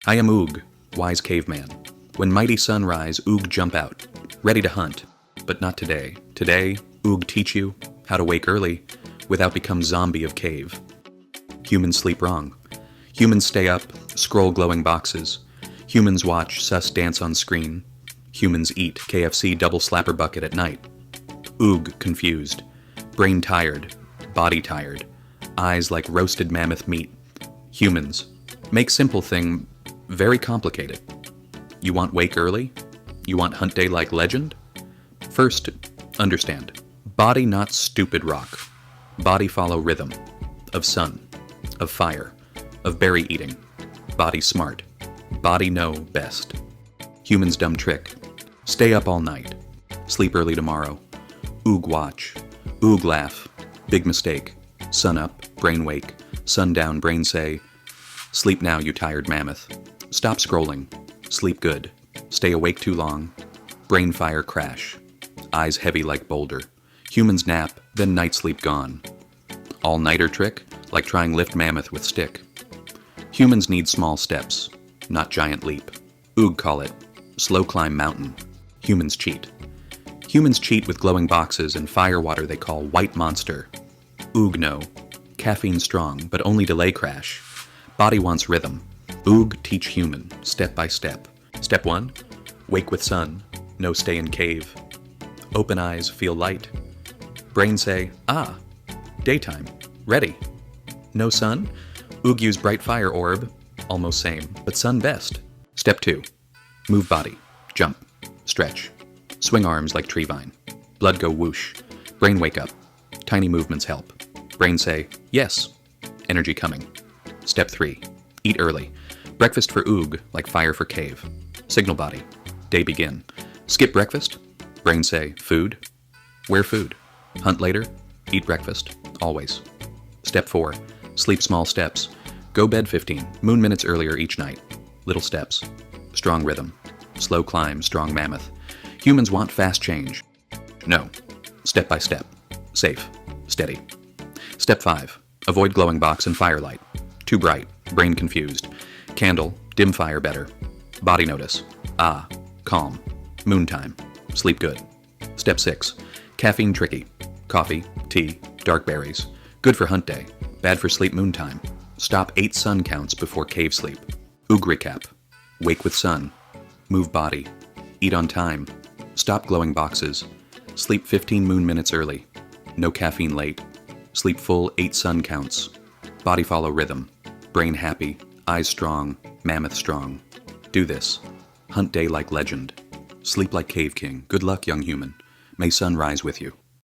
I am Oog, wise caveman. When mighty sunrise, Oog jump out, ready to hunt. But not today. Today, Oog teach you how to wake early without become zombie of cave. Humans sleep wrong. Humans stay up, scroll glowing boxes. Humans watch sus dance on screen. Humans eat KFC double slapper bucket at night. Oog confused. Brain tired. Body tired. Eyes like roasted mammoth meat. Humans make simple thing very complicated. You want wake early? You want hunt day like legend? First, understand. Body not stupid rock. Body follow rhythm. Of sun. Of fire. Of berry eating. Body smart. Body know best. Humans dumb trick. Stay up all night. Sleep early tomorrow. Oog watch. Oog laugh. Big mistake. Sun up, brain wake. Sundown, brain say, sleep now, you tired mammoth. Stop scrolling. Sleep good. Stay awake too long. Brain fire crash. Eyes heavy like boulder. Humans nap, then night sleep gone. All-nighter trick, like trying lift mammoth with stick. Humans need small steps, not giant leap. Oog call it slow climb mountain. Humans cheat. Humans cheat with glowing boxes and fire water they call white monster. Oog no. Caffeine strong, but only delay crash. Body wants rhythm. Oog teach human, step by step. Step 1, wake with sun, no stay in cave. Open eyes, feel light. Brain say, daytime, ready. No sun? Oog use bright fire orb, almost same, but sun best. Step 2, move body, jump, stretch. Swing arms like tree vine. Blood go whoosh. Brain wake up. Tiny movements help. Brain say, yes. Energy coming. Step 3, eat early. Breakfast for Oog, like fire for cave. Signal body. Day begin. Skip breakfast. Brain say, food. Where food? Hunt later. Eat breakfast. Always. Step 4, sleep small steps. Go bed 15, moon minutes earlier each night. Little steps. Strong rhythm. Slow climb, strong mammoth. Humans want fast change. No. Step by step. Safe. Steady. Step 5, avoid glowing box and firelight. Too bright. Brain confused. Candle. Dim fire better. Body notice. Calm. Moon time. Sleep good. Step 6, caffeine tricky. Coffee, tea, dark berries. Good for hunt day. Bad for sleep moon time. Stop 8 sun counts before cave sleep. Oog recap. Wake with sun. Move body. Eat on time. Stop glowing boxes. Sleep 15 moon minutes early. No caffeine late. Sleep full 8 sun counts. Body follow rhythm. Brain happy. Eyes strong. Mammoth strong. Do this. Hunt day like legend. Sleep like cave king. Good luck, young human. May sun rise with you.